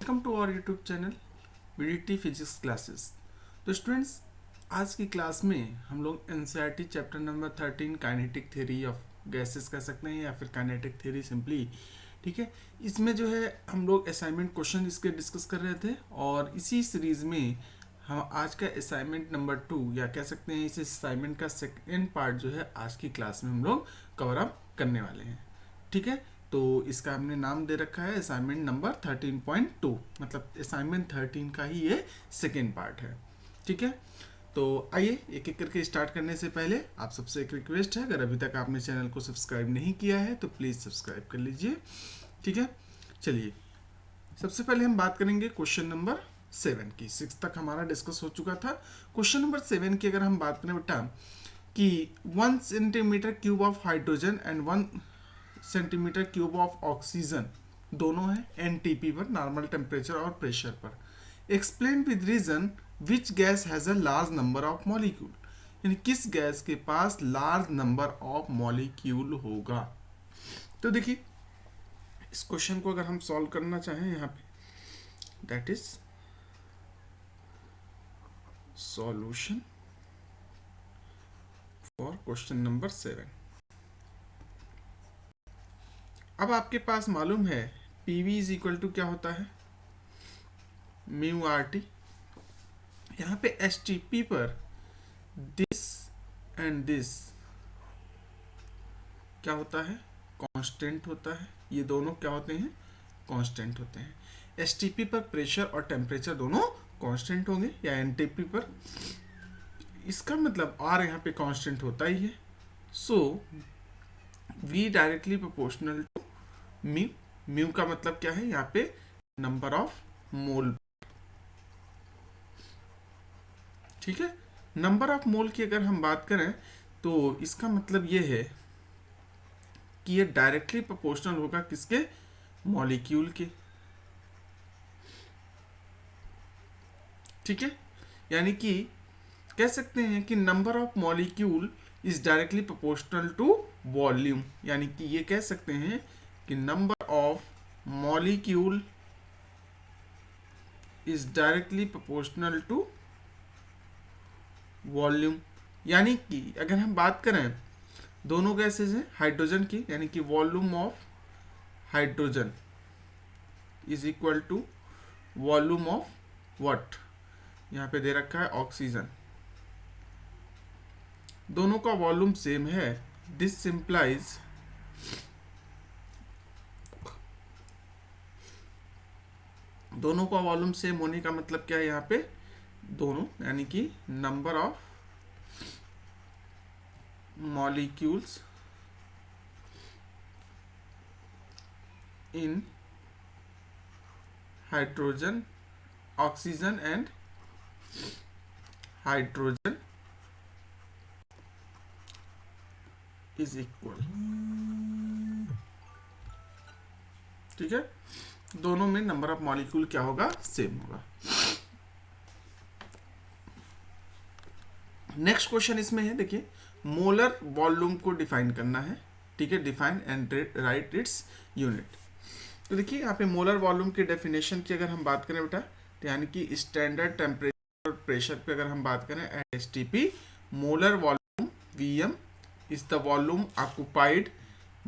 Welcome to our YouTube channel VDT physics classes. तो students, आज की क्लास में हम लोग NCERT chapter number 13 kinetic theory of gases कह सकते हैं या फिर काइनेटिक थ्योरी सिंपली, ठीक है। इसमें जो है हम लोग असाइनमेंट क्वेश्चन इसके डिस्कस कर रहे थे और इसी सीरीज में हम आज का असाइनमेंट नंबर 2 या कह सकते हैं इस असाइनमेंट का सेकेंड पार्ट जो है आज की क्लास में हम लोग कवर अप करने वाले हैं, ठीक है। तो इसका हमने नाम दे रखा है असाइनमेंट नंबर 13.2, मतलब असाइनमेंट 13 का ही ये सेकेंड पार्ट है, ठीक है। तो आइए एक एक करके स्टार्ट करने से पहले आप सबसे एक रिक्वेस्ट है, अगर अभी तक आपने चैनल को सब्सक्राइब नहीं किया है तो प्लीज़ सब्सक्राइब कर लीजिए, ठीक है। चलिए सबसे पहले हम बात करेंगे क्वेश्चन नंबर 7 की। 6 तक हमारा डिस्कस हो चुका था। क्वेश्चन नंबर 7 की अगर हम बात करें बेटा कि 1 centimetre cube of hydrogen and 1 centimetre cube of oxygen दोनों है एनटीपी पर, नॉर्मल टेम्परेचर और प्रेशर पर। Explain with reason which gas has a large number of molecule, यानी किस गैस के पास लार्ज नंबर ऑफ मॉलिक्यूल होगा। तो देखिए इस क्वेश्चन को अगर हम सॉल्व करना चाहें यहाँ पे, that is solution for question number 7। अब आपके पास मालूम है PV इज इक्वल टू क्या होता है, म्यू आर टी। यहाँ पे STP पर दिस एंड दिस क्या होता है, कांस्टेंट होता है। ये दोनों क्या होते हैं, कांस्टेंट होते हैं। STP पर प्रेशर और टेम्परेचर दोनों कांस्टेंट होंगे या NTP पर, इसका मतलब R यहाँ पे कांस्टेंट होता ही है। So V directly proportional to mu. Mu का मतलब क्या है यहाँ पे, नंबर ऑफ मोल, ठीक है। नंबर ऑफ मोल की अगर हम बात करें तो इसका मतलब ये है कि ये डायरेक्टली प्रोपोर्शनल होगा किसके, मॉलिक्यूल के, ठीक है। यानी कि कह सकते हैं कि number of molecule is directly proportional to volume, यानी कि ये कह सकते हैं कि number of molecule is directly proportional to volume. यानी कि अगर हम बात करें दोनों गैसेज हैं हाइड्रोजन की, यानी कि volume of hydrogen is equal to volume of what, यहाँ पे दे रखा है ऑक्सीजन। दोनों का वॉल्यूम सेम है। दिस सिंप्लाइज दोनों का वॉल्यूम सेम होने का मतलब क्या है, यहाँ पे दोनों यानी कि number of molecules in hydrogen, oxygen and hydrogen is equal, ठीक है। दोनों में नंबर ऑफ मॉलिक्यूल क्या होगा, सेम होगा। नेक्स्ट क्वेश्चन इसमें है, देखिए मोलर वॉल्यूम को डिफाइन करना है, ठीक है। Define and right its unit. तो देखिए यहाँ पे मोलर वॉल्यूम की डेफिनेशन की अगर हम बात करें बेटा, तो यानी कि स्टैंडर्ड टेम्परेचर और प्रेशर पे अगर हम बात करें at STP, molar volume VM is the volume occupied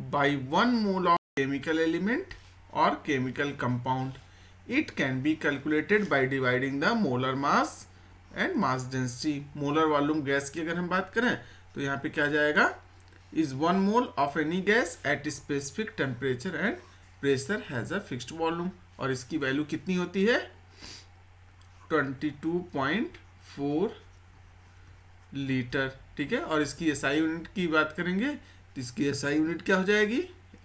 by 1 mole of chemical element और chemical compound. It can be calculated by dividing the molar mass and mass density. Molar volume gas की अगर हम बात करें तो यहाँ पे क्या जाएगा, is 1 mole of any gas at specific temperature and pressure has a fixed volume. और इसकी वैल्यू कितनी होती है, 22.4 लीटर, ठीक है। और इसकी SI यूनिट की बात करेंगे तो इसकी SI यूनिट क्या हो जाएगी,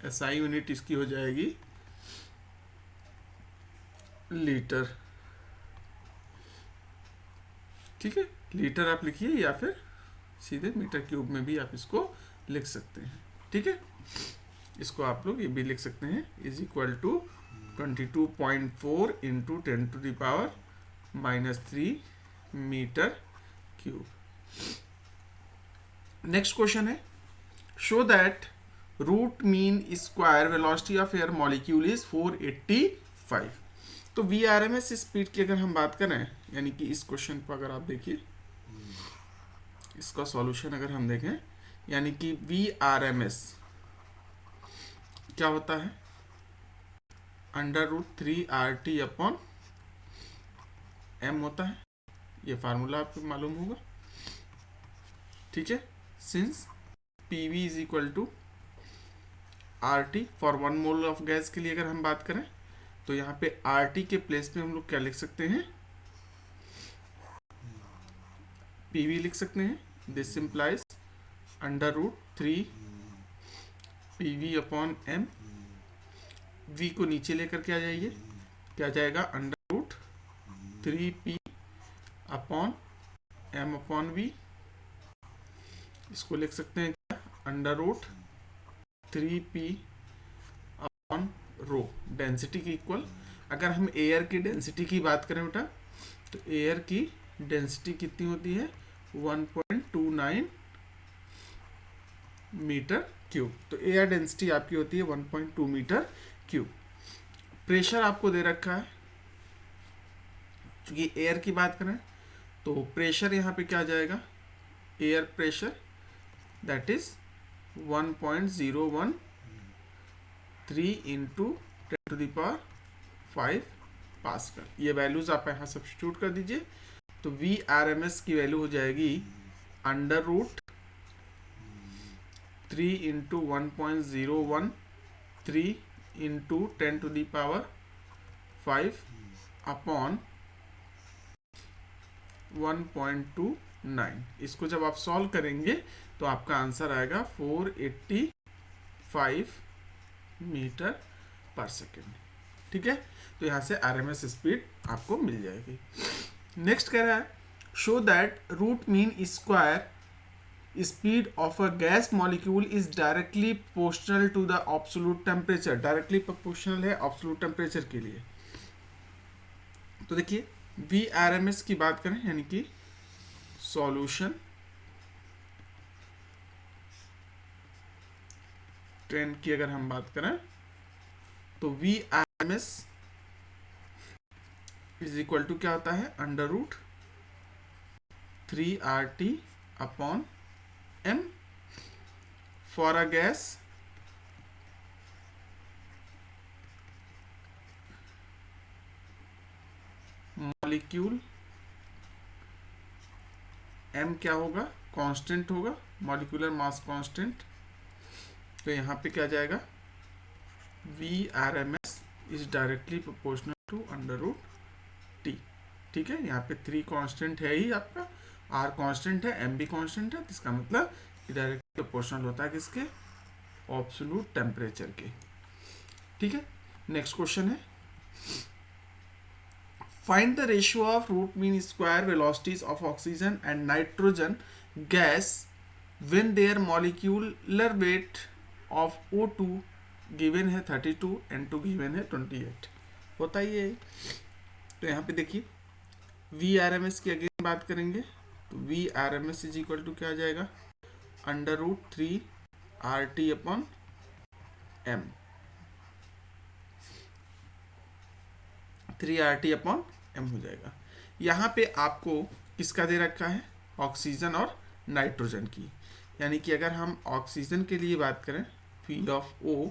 SI यूनिट इसकी हो जाएगी लीटर, ठीक है। लीटर आप लिखिए या फिर सीधे मीटर क्यूब में भी आप इसको लिख सकते हैं, ठीक है। इसको आप लोग ये भी लिख सकते हैं, is equal to 22.4 into 10⁻³ metre cube. Next question है, show that root mean square velocity of air molecule is 485। तो V R M S speed की अगर हम बात करें, यानी कि इस क्वेश्चन को अगर आप देखिए, इसका सॉल्यूशन अगर हम देखें, यानी कि वी आर एम एस क्या होता है, √3 RT अपॉन एम होता है। ये फार्मूला आपको मालूम होगा, ठीक है। Since P V is equal to RT for 1 mole of gas के लिए अगर हम बात करें, तो यहाँ पे RT के प्लेस पे हम लोग क्या लिख सकते हैं, PV लिख सकते हैं। This simplifies √3 PV upon M। V को नीचे लेकर के आ जाइए, क्या जाएगा, √3P upon M upon V। इसको लिख सकते हैं क्या, √3P अपॉन रो, डेंसिटी की इक्वल। अगर हम एयर की डेंसिटी की बात करें बेटा, तो एयर की डेंसिटी कितनी होती है, 1.29 मीटर क्यूब। तो एयर डेंसिटी आपकी होती है 1.2 मीटर क्यूब। प्रेशर आपको दे रखा है, क्योंकि एयर की बात करें तो प्रेशर यहाँ पे क्या जाएगा, air pressure that is 1.013 into 10⁵ pascal. ये वैल्यूज आप यहाँ सब्स्टिट्यूट कर दीजिए, तो वी आर एम एस की वैल्यू हो जाएगी √3 इंटू 1.013 इंटू 10⁵ अपॉन 1.29। इसको जब आप सॉल्व करेंगे तो आपका आंसर आएगा 485 मीटर पर सेकेंड, ठीक है। तो यहाँ से आरएमएस स्पीड आपको मिल जाएगी। नेक्स्ट कह रहा है, show that root mean square speed of a gas molecule is directly proportional to the absolute temperature. Directly proportional है एब्सोल्यूट टेम्परेचर के लिए। तो देखिए वी आर एम एस की बात करें, यानी कि सॉल्यूशन 10 की अगर हम बात करें, तो V R M S is equal to क्या होता है, √3 RT upon M for a gas molecule. M क्या होगा, कांस्टेंट होगा, मॉलिक्यूलर मास कांस्टेंट। तो यहाँ पे क्या जाएगा, V R M S is directly proportional to √T, ठीक है। यहाँ पे 3 कांस्टेंट है ही आपका, R कांस्टेंट है, M भी कांस्टेंट है, इसका मतलब डायरेक्टली प्रोपोर्शनल होता है किसके, एब्सोल्यूट टेम्परेचर के, ठीक है। नेक्स्ट क्वेश्चन है, find the ratio of root mean square velocities of oxygen and nitrogen gas when there molecular weight of O2 given है 32, N2 गिवन है 28। होता ही है। तो यहाँ पे देखिए वी आर एम एस की अगेन बात करेंगे, तो V R M S is equal to क्या आ जाएगा, √3 RT upon M, 3 RT upon M हो जाएगा। यहाँ पे आपको किसका दे रखा है, ऑक्सीजन और नाइट्रोजन की। यानी कि अगर हम ऑक्सीजन के लिए बात करें, P of O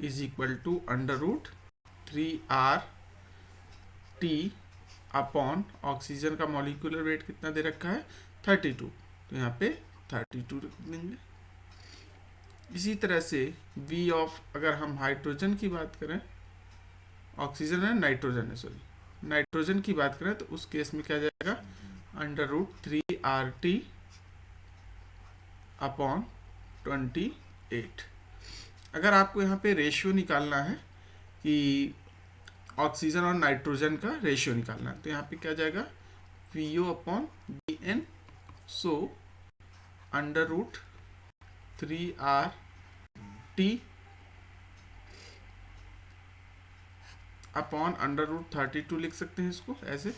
is equal to √3 RT upon oxygen का मॉलिक्यूलर वेट कितना दे रखा है, 32। तो यहाँ पे 32 रख देंगे। इसी तरह से V ऑफ, अगर हम हाइड्रोजन की बात करें, ऑक्सीजन है नाइट्रोजन है, सॉरी नाइट्रोजन की बात करें, तो उस केस में क्या जाएगा, √3 RT अपॉन 28। अगर आपको यहाँ पे रेशियो निकालना है कि ऑक्सीजन और नाइट्रोजन का रेशियो निकालना है, तो यहाँ पे क्या जाएगा, VO अपॉन BN। सो √3 RT अपॉन √32 लिख सकते हैं इसको ऐसे,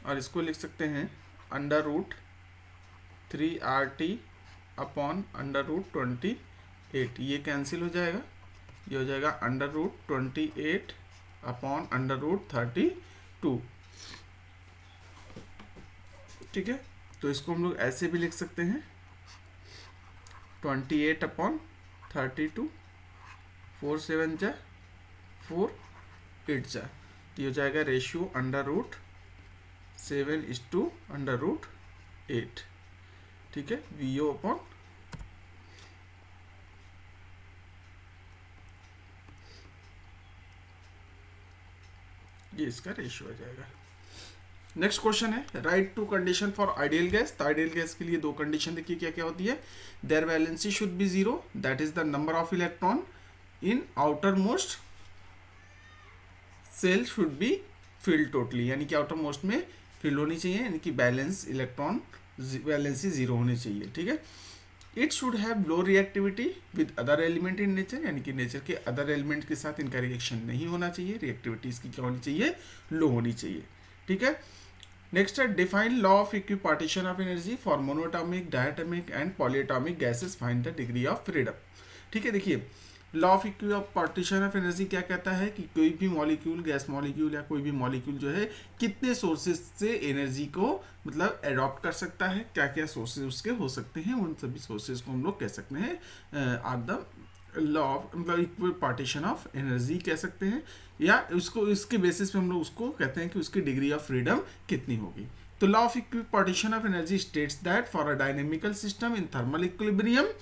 और इसको लिख सकते हैं √3 RT अपॉन √28। ये कैंसिल हो जाएगा, ये हो जाएगा √28 अपॉन अंडर रूट 32। ठीक है, तो इसको हम लोग ऐसे भी लिख सकते हैं 28 अपॉन 32, 4 7 जा 4 8 जा, तो ये हो जाएगा ratio under root 7 under root 8। ठीक है, वीओ अपॉन ये इसका रेशियो आ जाएगा। नेक्स्ट क्वेश्चन है write two condition for ideal gas. तो आइडियल गैस के लिए दो कंडीशन देखिए क्या क्या होती है। Their valency should be 0, that is the number of electron in outermost shell should be filled totally, यानी कि आउटर मोस्ट में फिल होनी चाहिए, यानी कि बैलेंस इलेक्ट्रॉन वैलेंसी 0 होनी चाहिए। ठीक है, it should have low reactivity with other element in nature, यानी कि नेचर के अदर एलिमेंट के साथ इनका रिएक्शन नहीं होना चाहिए, रिएक्टिविटी इसकी क्या होनी चाहिए, लो होनी चाहिए। ठीक है, नेक्स्ट है define law of equipartition of energy for monoatomic, diatomic and polyatomic gases, find the degree of freedom. ठीक है, देखिए law of equipartition of energy क्या कहता है कि कोई भी मॉलिक्यूल, गैस मॉलिक्यूल या कोई भी मॉलिक्यूल जो है कितने सोर्सेज से एनर्जी को मतलब एडॉप्ट कर सकता है, क्या क्या सोर्सेज उसके हो सकते हैं, उन सभी सोर्सेज को हम लोग कह सकते हैं आर द लॉ ऑफ मतलब इक्विपार्टीशन ऑफ एनर्जी कह सकते हैं, या उसको इसके बेसिस पे हम लोग उसको कहते हैं कि उसकी डिग्री ऑफ फ्रीडम कितनी होगी। तो law of equipartition of energy states that for a dynamical system in thermal equilibrium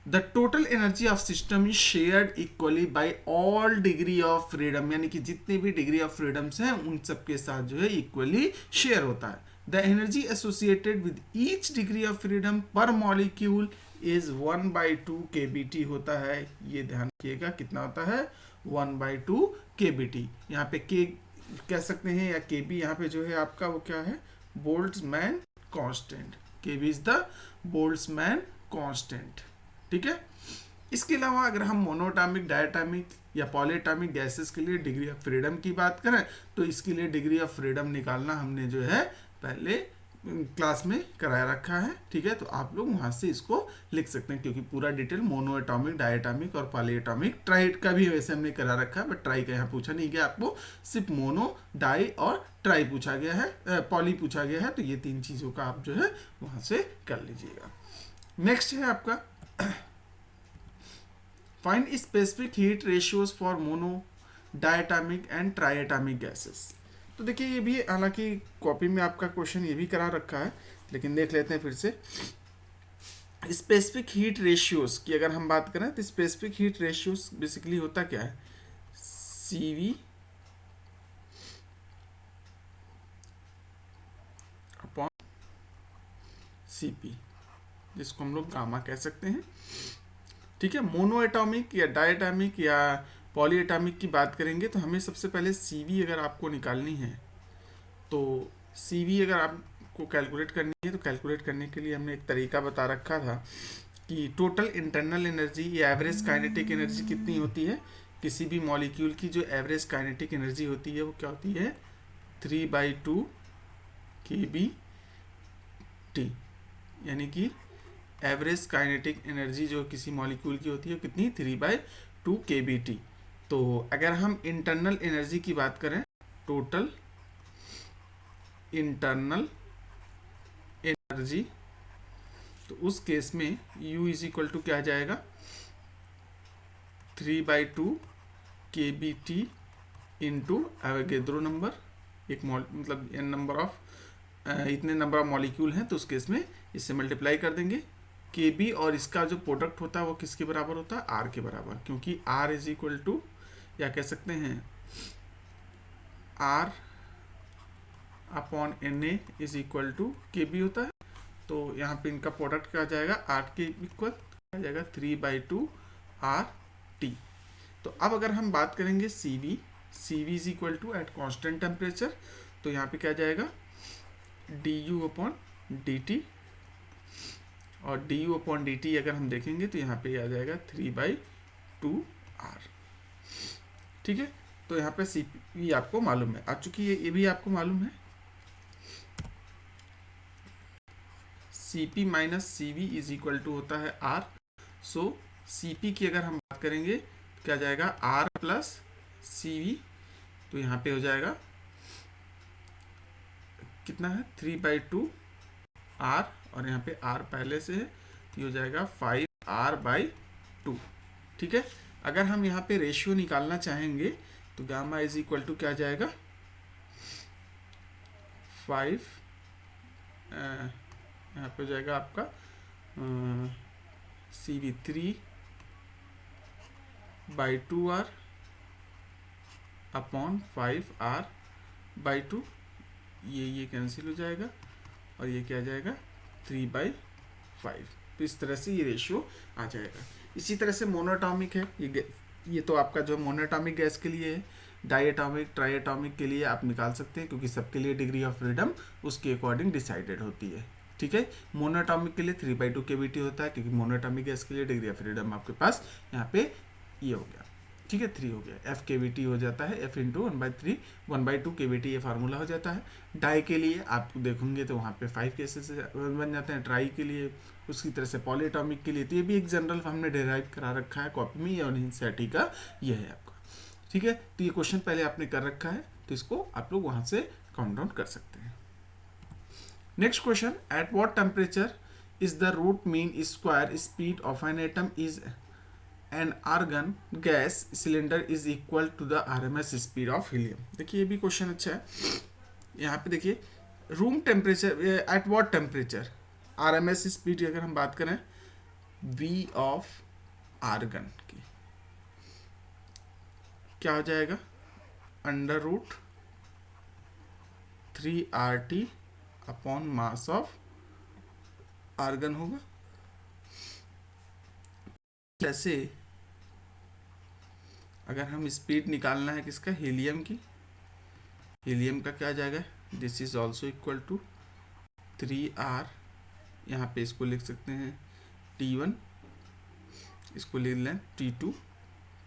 the total energy of system is shared equally by all degree of freedom, यानी कि जितने भी डिग्री ऑफ फ्रीडम्स हैं उन सबके साथ जो है इक्वली शेयर होता है। The energy associated with each degree of freedom पर मॉलिक्यूल इज 1/2 kBt होता है। ये ध्यान रखिएगा कितना होता है 1/2 kBt। यहाँ पे के कह सकते हैं या kb यहाँ पे जो है आपका वो क्या है Boltzmann constant, kb is the Boltzmann constant. ठीक है, इसके अलावा अगर हम मोनोएटॉमिक, डायटॉमिक या पॉलीएटॉमिक गैसेस के लिए डिग्री ऑफ फ्रीडम की बात करें तो इसके लिए डिग्री ऑफ फ्रीडम निकालना हमने जो है पहले क्लास में कराया रखा है। ठीक है, तो आप लोग वहां से इसको लिख सकते हैं क्योंकि पूरा डिटेल मोनोएटॉमिक, डायटॉमिक और पॉलीएटॉमिक, ट्राइड का भी वैसे हमने करा रखा है, बट ट्राई का यहाँ पूछा नहीं गया आपको, सिर्फ मोनो, डाई और ट्राई पूछा गया है, पॉली पूछा गया है। तो ये तीन चीजों का आप जो है वहां से कर लीजिएगा। नेक्स्ट है आपका find specific heat ratios for mono, diatomic and triatomic gases. तो देखिए ये भी हालांकि कॉपी में आपका क्वेश्चन ये भी करा रखा है, लेकिन देख लेते हैं फिर से। स्पेसिफिक हीट रेशियोज की अगर हम बात करें तो स्पेसिफिक हीट रेशियोज बेसिकली होता क्या है CV अपॉन CP, जिसको हम लोग गामा कह सकते हैं। ठीक है, मोनो एटॉमिक या डायटॉमिक या पॉलीएटॉमिक की बात करेंगे तो हमें सबसे पहले CV अगर आपको निकालनी है तो CV अगर आपको कैलकुलेट करनी है तो कैलकुलेट करने के लिए हमने एक तरीका बता रखा था कि टोटल इंटरनल एनर्जी या एवरेज काइनेटिक एनर्जी कितनी होती है। किसी भी मॉलिक्यूल की जो एवरेज काइनेटिक एनर्जी होती है वो क्या होती है 3/2 kBt, यानी कि एवरेज काइनेटिक एनर्जी जो किसी मॉलिक्यूल की होती है कितनी 3/2 kBt। तो अगर हम इंटरनल एनर्जी की बात करें, टोटल इंटरनल एनर्जी, तो उस केस में U इज इक्वल टू क्या आ जाएगा 3/2 kBt इंटू एवोगैड्रो नंबर, एक मतलब n नंबर ऑफ इतने नंबर ऑफ मॉलिक्यूल हैं तो उस केस में इससे मल्टीप्लाई कर देंगे। Kb और इसका जो प्रोडक्ट होता है वो किसके बराबर होता है R के बराबर, क्योंकि R इज इक्वल टू या कह सकते हैं R upon Na is equal to Kb होता है। तो यहाँ पे इनका प्रोडक्ट क्या आ जाएगा R के इक्वल आ जाएगा 3/2 RT। तो अब अगर हम बात करेंगे CV is equal to at constant temperature, तो यहाँ पे क्या जाएगा du अपॉन dt, और du अपॉन dt अगर हम देखेंगे तो यहाँ पे आ जाएगा 3/2 R। ठीक है, तो यहाँ पे CP आपको मालूम है, आ चुकी है, ये भी आपको मालूम है। CP minus CV is equal to होता है R। सो CP की अगर हम बात करेंगे तो क्या जाएगा R प्लस CV तो यहाँ पे हो जाएगा कितना है 3/2 R, और यहाँ पे R पहले से है, तो ये हो जाएगा 5R/2। ठीक है। अगर हम यहाँ पे रेशियो निकालना चाहेंगे तो गामा इज इक्वल टू क्या जाएगा 5, यहाँ पे हो जाएगा आपका CV 3/2R अपॉन 5R/2। ये कैंसिल हो जाएगा और ये क्या जाएगा 3/5। तो इस तरह से ये रेशियो आ जाएगा। इसी तरह से मोनोटॉमिक है, ये तो आपका जो मोनोटॉमिक गैस के लिए है। डाइएटॉमिक ट्राइएटॉमिक के लिए आप निकाल सकते हैं, क्योंकि सबके लिए डिग्री ऑफ फ्रीडम उसके अकॉर्डिंग डिसाइडेड होती है। ठीक है। मोनोटॉमिक के लिए 3/2 केवीटी होता है, क्योंकि मोनोटॉमिक गैस के लिए डिग्री ऑफ फ्रीडम आपके पास यहाँ पे ये हो गया। ठीक है, 3 हो गया। F केवीटी हो जाता है F इंटू 1/2 केवीटी, ये फार्मूला हो जाता है। डाई के लिए आप देखेंगे तो वहाँ पे 5 केसेस बन जाते हैं। ट्राई के लिए उसकी तरह से पॉलीएटॉमिक के लिए, तो ये भी एक जनरल हमने डिराइव करा रखा है कॉपी में, और एनसीईआरटी का ये है आपका। ठीक है। तो ये क्वेश्चन पहले आपने कर रखा है, तो इसको आप लोग वहाँ से काउंट डाउन कर सकते हैं। Next question, at what temperature is the root mean square speed of an atom is an argon gas cylinder is equal to the RMS speed of helium. देखिए ये भी क्वेश्चन अच्छा है। यहाँ पे देखिए room temperature at what temperature, RMS speed अगर हम बात करें वी ऑफ आर्गन की, क्या हो जाएगा √3RT upon mass of argon होगा। जैसे अगर हम स्पीड निकालना है किसका, हीलियम की, हीलियम का क्या आ जाएगा, this is also equal to 3R, यहाँ पे इसको लिख सकते हैं T1, इसको लिख लें T2।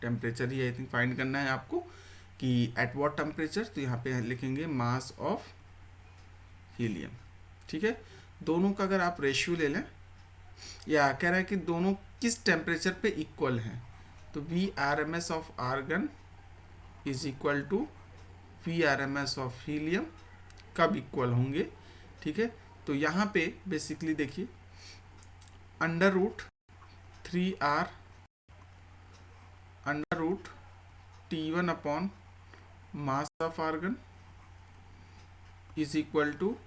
Temperature he I think find करना है आपको कि एट व्हाट टेम्परेचर, तो यहाँ पे लिखेंगे मास ऑफ हीलियम। ठीक है। दोनों का अगर आप रेशियो ले लें, या कह रहा है कि दोनों किस टेम्परेचर पे इक्वल हैं, तो VRMS of argon is equal to VRMS of helium, कब इक्वल होंगे। ठीक है। तो यहाँ पे बेसिकली देखिए √3R √T1 upon mass of argon is equal to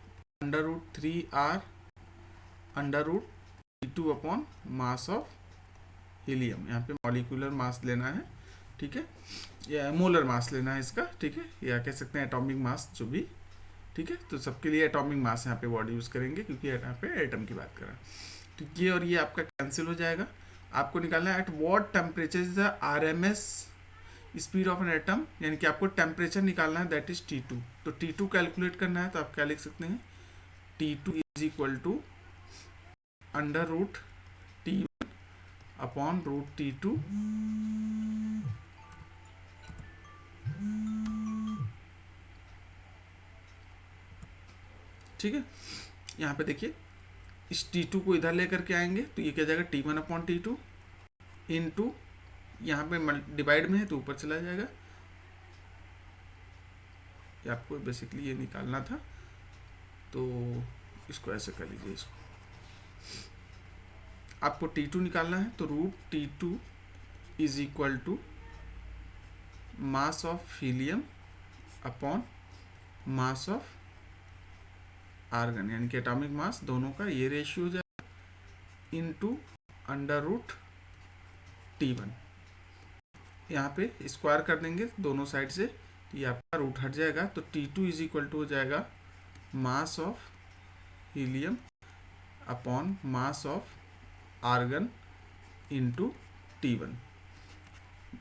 √3R √T2 upon mass of helium. यहाँ पे मॉलिक्यूलर मास लेना है। ठीक है, या मोलर मास लेना है इसका। ठीक है, या कह सकते हैं एटॉमिक मास, जो भी। ठीक है, तो सबके लिए एटॉमिक मास यहाँ पे वर्ड यूज़ करेंगे, क्योंकि यहाँ पे एटम की बात कर रहा है। तो ये और ये आपका कैंसिल हो जाएगा। आपको निकालना है eight what temperature is the RMS speed of an atom, यानी कि आपको टेम्परेचर निकालना है, दैट इज T2। तो T2 कैलकुलेट करना है, तो आप क्या लिख सकते हैं, T2 is equal to √T1 upon √T2 ठीक है। यहाँ पे देखिए इस T2 को इधर लेकर के आएंगे, तो ये क्या जाएगा T1 अपॉन T2 इंटू, यहाँ पे डिवाइड में है तो ऊपर चला जाएगा। ये आपको बेसिकली ये निकालना था, तो इसको ऐसे कर लीजिए। इसको आपको T2 निकालना है, तो √T2 is equal to mass of helium upon mass of argon, यानी कि एटॉमिक मास दोनों का ये रेशियो हो जाएगा इनटू √T1। यहाँ पे स्क्वायर कर देंगे दोनों साइड से, ये आपका रूट हट जाएगा, तो T2 इज इक्वल टू हो जाएगा mass of helium upon mass of argon into T1।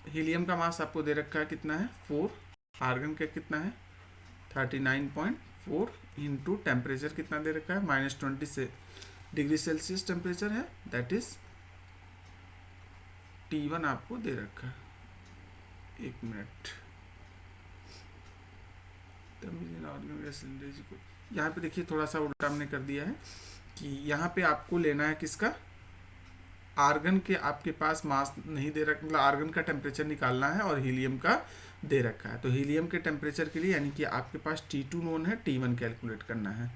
Helium का मास आपको दे रखा है कितना है 4, आर्गन का कितना है 39.4 इंटू टेम्परेचर कितना दे रखा है -20 डिग्री सेल्सियस टेम्परेचर है, दैट इज T1 आपको दे रखा है। एक मिनट, यहाँ पे देखिए थोड़ा सा उल्टा हमने कर दिया है कि यहाँ पे आपको लेना है किसका आर्गन के आपके पास मास नहीं दे रखा, मतलब आर्गन का टेम्परेचर निकालना है और हीलियम का दे रखा है। तो हीलियम के टेम्परेचर के लिए यानी कि आपके पास T2 नोन है, T1 कैलकुलेट करना है।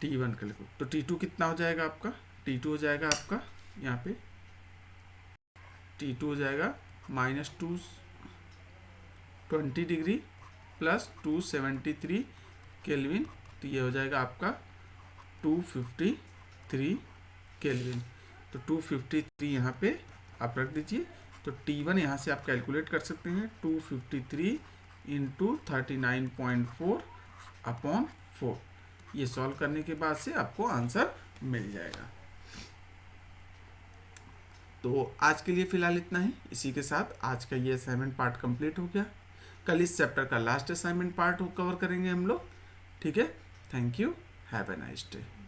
T1 कैलकुलेट, तो T2 कितना हो जाएगा आपका, T2 हो जाएगा आपका यहाँ पे T2 हो जाएगा -220 डिग्री प्लस 273 केल्विन, तो ये हो जाएगा आपका 253 केल्विन। तो 253 यहाँ पे आप रख दीजिए। तो T1 यहाँ से आप कैलकुलेट कर सकते हैं 253 इंटू 39.4 अपॉन 4। ये सॉल्व करने के बाद से आपको आंसर मिल जाएगा। तो आज के लिए फ़िलहाल इतना ही। इसी के साथ आज का ये असाइनमेंट पार्ट कंप्लीट हो गया। कल इस चैप्टर का लास्ट असाइनमेंट पार्ट कवर करेंगे हम लोग। ठीक है, thank you, have a nice day.